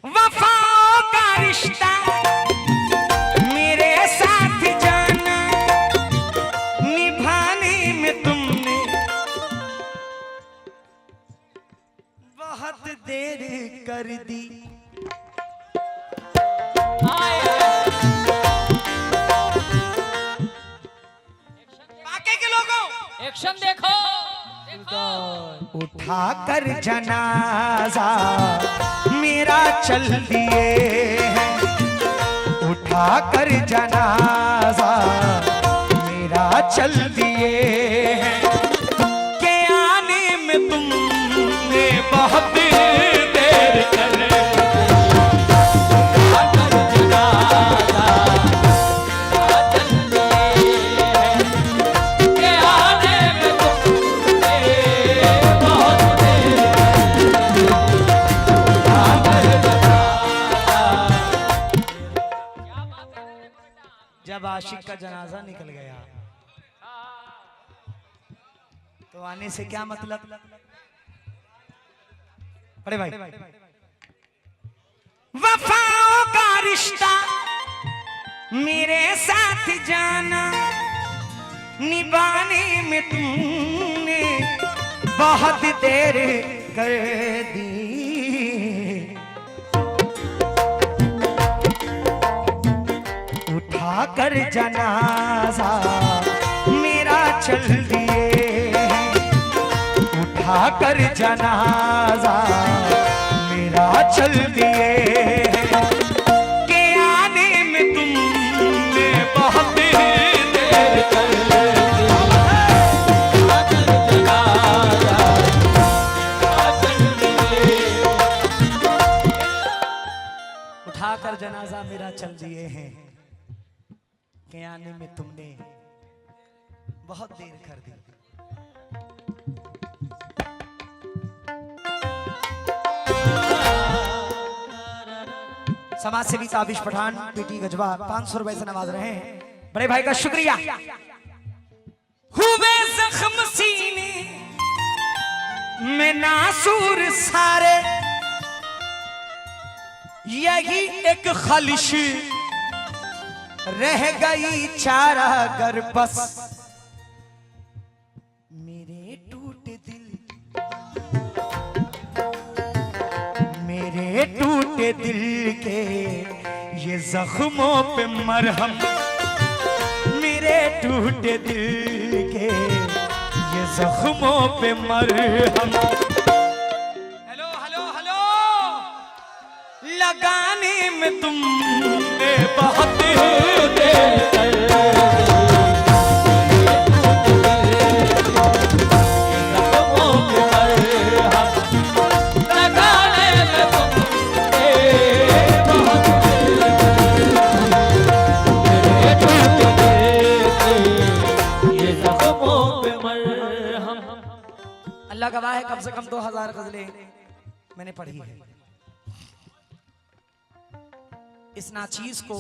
वफाओं का रिश्ता मेरे साथ जाना, निभाने में तुमने बहुत देर कर दी। बाकी के लोगों एक्शन देखो। उठा कर जनाजा मेरा चल दिए हैं, उठा कर जनाजा मेरा चल दिए हैं, के आने में तुमने बहुत देर कर जब आशिक का जनाजा निकल गया तो आने से क्या मतलब? अरे भाई, वफाओं का रिश्ता मेरे साथ जाना, निभाने में तुमने बहुत देर कर दी। कर जनाजा मेरा चल दिए हैं, उठा कर जनाजा मेरा चल दिए हैं, के आने में तुमने बहुत देर कर उठा कर जनाजा मेरा चल दिए हैं, के आने में तुमने बहुत देर कर दी। समाज सेवी ताबिश पठान पीटी गजवा 500 रुपए से नवाज रहे हैं, बड़े भाई का शुक्रिया। हुए जख्म सीने में नासूर सारे, यही एक खलिश रह गई चारा गर बस, मेरे टूटे दिल, मेरे टूटे दिल के ये जख्मों पे मरहम, मेरे टूटे दिल के ये जख्मों पे मरहम। हेलो हेलो हेलो, लगाने में तुमने बहुत अल्लाह गवाह है, कम से कम 2000 गजलें मैंने पढ़ी है। इस नाचीज को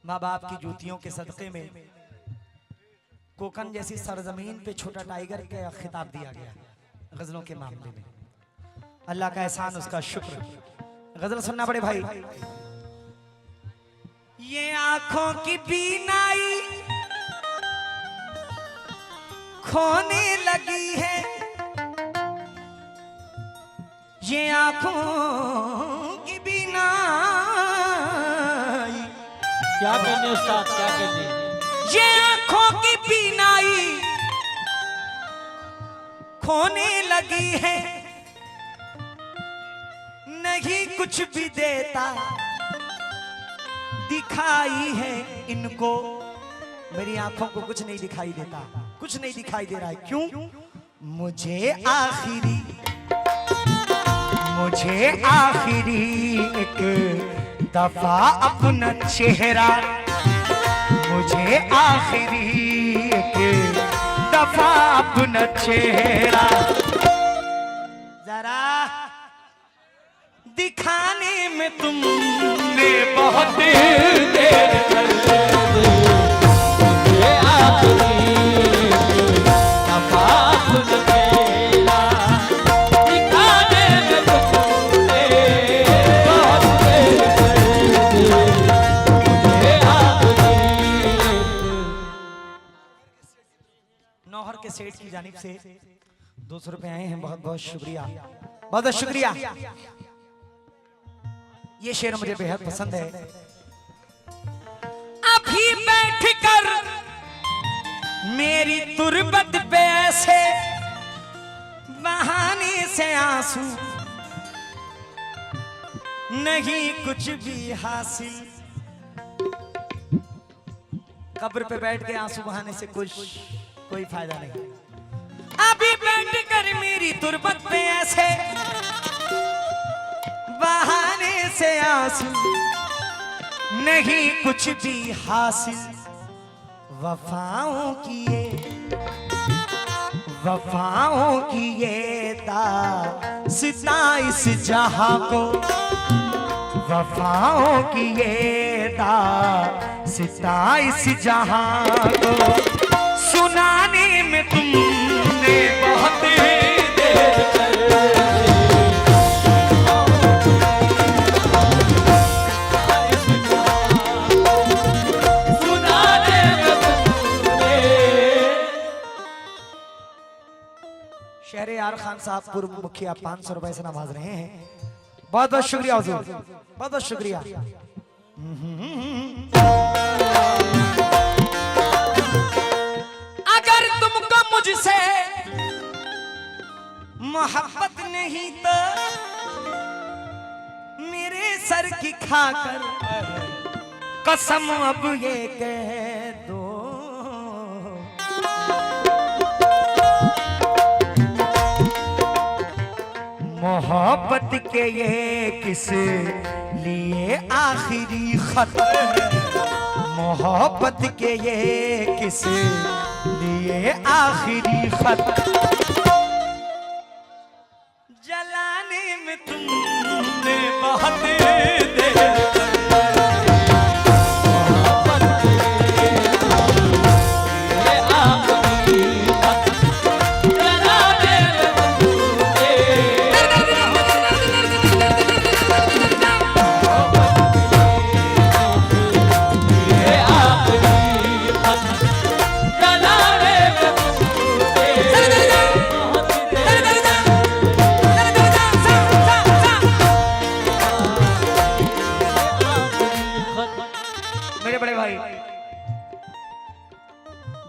माँ बाप की जूतियों के सदक़े में कोकन जैसी सरजमीन पे छोटा टाइगर का खिताब दिया गया गजलों के मामले में। अल्लाह का एहसान, उसका शुक्र। गजल सुनना बड़े भाई। ये आंखों की बीनाई खोने लगी है, ये आंखों की बीनाई, क्या करने उस्ताद, क्या करने? ये आंखों की बीनाई खोने लगी है, नहीं कुछ भी देता दिखाई है इनको। मेरी आंखों को कुछ नहीं दिखाई देता, कुछ नहीं दिखाई दे रहा है। क्यों? मुझे आखिरी एक दफा अपना चेहरा, मुझे आखिरी एक दफा अपना चेहरा जरा दिखाने में तुमने बहुत देर कर दी। मुझे आखिरी दफा अपना चेहरा दिखाने में तुमने बहुत सेठ की जानिब से 200 रुपए आए हैं। बहुत बहुत शुक्रिया, बहुत बहुत शुक्रिया। ये शेर मुझे बेहद पसंद है। अभी बैठकर मेरी तुरबत पे ऐसे बहाने से आंसू, नहीं कुछ भी हासिल। कब्र पे बैठ के आंसू बहाने से कोई फायदा नहीं। अभी बैठकर मेरी तुरबत पे ऐसे बहाने से आंसू, नहीं कुछ भी हासिल। वफाओं की ये दास्तां इस जहां को, वफाओं की ये दास्तां इस जहां को सुनाने में तुमने बहुत देर कर शहरे यार खान साहब पूर्व मुखिया 500 रुपए से नवाज रहे हैं। बहुत बहुत शुक्रिया हुजूर, बहुत बहुत शुक्रिया। अगर तुमको मुझसे मोहब्बत नहीं तो मेरे सर की खाकर कसम अब ये कह दो, मोहब्बत के ये किस लिए आखिरी खत, मोहब्बत के ये किस लिए आखिरी खत, जलाने में तुमने बहुत देर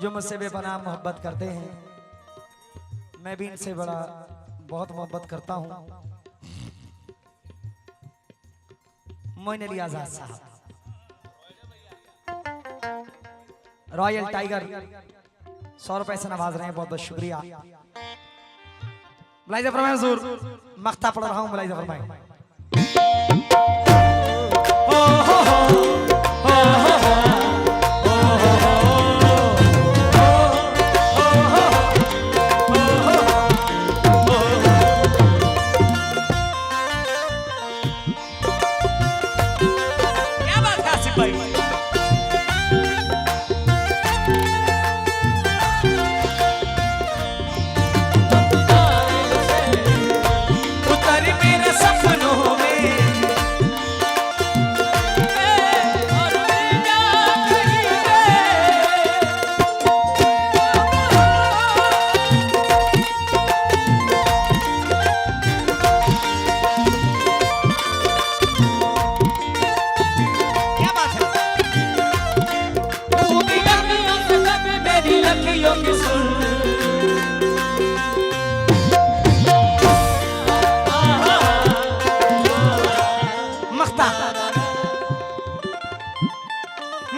जो मुझसे बेपनाह मोहब्बत करते हैं, मैं भी इनसे बड़ा बहुत मोहब्बत करता हूं। मोइन अली आजाद साहब, रॉयल टाइगर 100 रुपए से नवाज रहे हैं। बहुत बहुत शुक्रिया। मुलाहिजा फरमाएं हुजूर, मख्ता पढ़ रहा हूं, मुलाहिजा फरमाएं।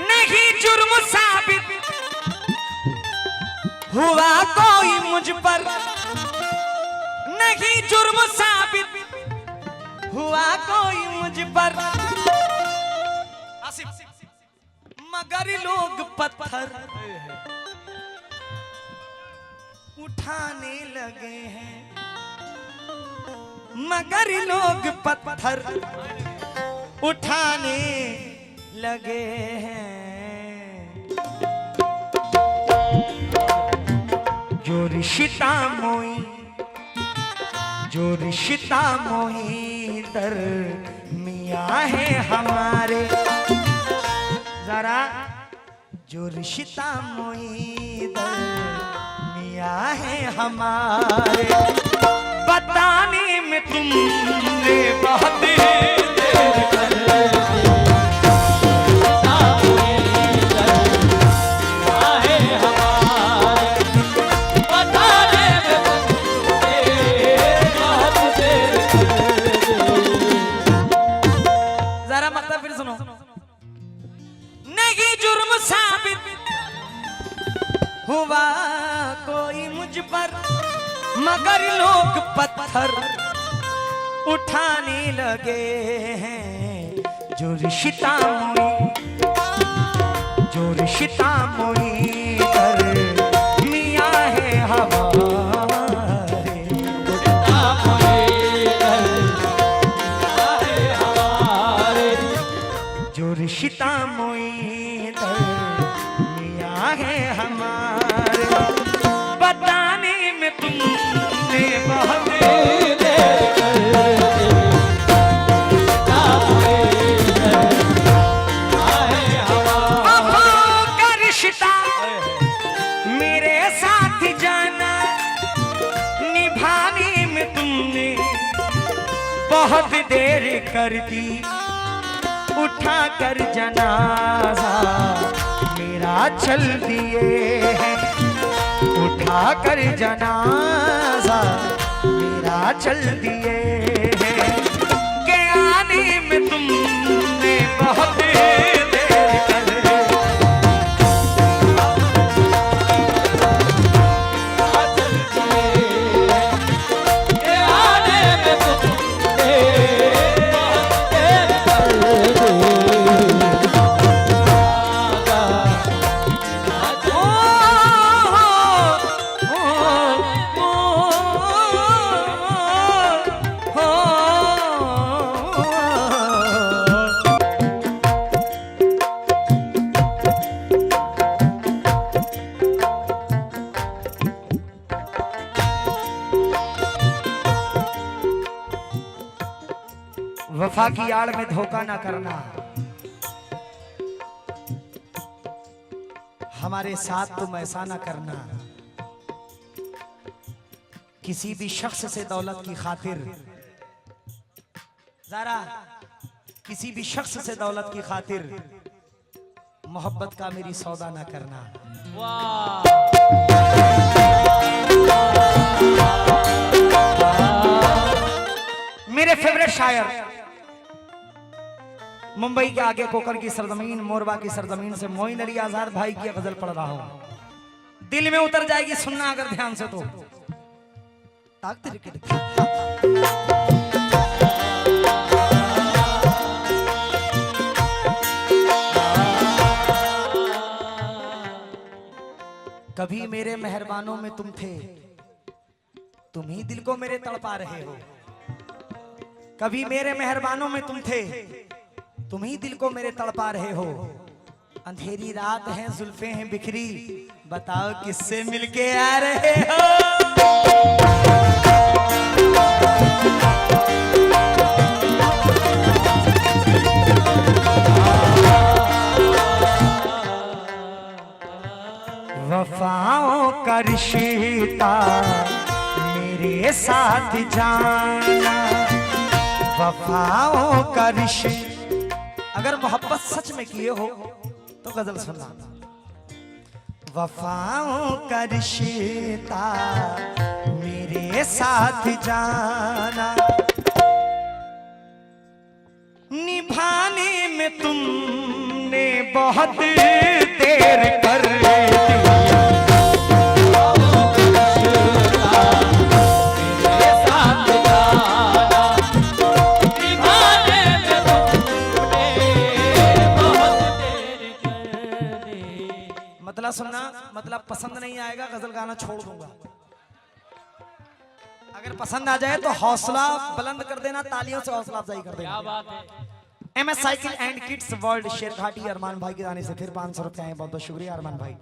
नहीं जुर्म साबित हुआ कोई मुझ पर, नहीं जुर्म साबित हुआ कोई मुझ पर, मगर लोग पत्थर उठाने लगे हैं, मगर लोग पत्थर उठाने लगे हैं। जो रिश्ता मोई, जो रिश्ता मोई दरमियां है हमारे, जरा जो रिश्ता मोई दरमियां मियाँ है हमारे, बताने में तुमने बहुत देर कर दी। जरा मतलब फिर सुनो। नहीं जुर्म साबित हुआ कोई मुझ पर, मगर लोग पत्थर उठाने लगे हैं। जो रिश्ता मोई कर मियाँ है हमारे, जो रिश्ता मोई कर मियाँ है हमारे, बताने में तुमने बहुत देर कर दी। मेरे साथ जाना निभाने में तुमने बहुत देर कर दी। उठा कर जनाजा मेरा चल दिए हैं, उठा कर जनाजा मेरा चल दिए हैं। के आने में तुमने बहुत देर कर दी। वफा की आड़ में धोखा ना करना, हमारे साथ तुम ऐसा ना करना। किसी भी शख्स से दौलत की खातिर, जरा किसी भी शख्स से दौलत की खातिर मोहब्बत का मेरी सौदा ना करना। मेरे फेवरेट शायर, मुंबई के आगे कोकर की सरजमीन, मोरबा की सरजमीन से मोइन अली आजाद भाई की गजल पढ़ रहा हूं। दिल में उतर जाएगी सुनना अगर ध्यान से तो। कभी मेरे मेहरबानों में तुम थे, तुम ही दिल को मेरे तड़पा रहे हो। कभी मेरे मेहरबानों में तुम थे, तुम ही दिल को मेरे तड़पा रहे हो। अंधेरी रात है, जुल्फे हैं बिखरी, बताओ किससे मिलके आ रहे हो। वफाओं का रिश्ता मेरे साथ जाना, वफाओं का रिश्ता। अगर मोहब्बत सच में किए हो तो गजल सुनना। वफाओं का रिश्ता मेरे साथ जाना, निभाने में तुमने बहुत देर कर दी। मतलब सुनना, मतलब पसंद नहीं आएगा गजल गाना छोड़ दूंगा। अगर पसंद आ जाए तो हौसला बुलंद कर देना, तालियों से हौसला अफजाई कर देना। क्या बात है। MS cycle and kids world Sherghati Arman भाई के जाने से फिर 500 रुपए आए। बहुत बहुत शुक्रिया अरमान भाई।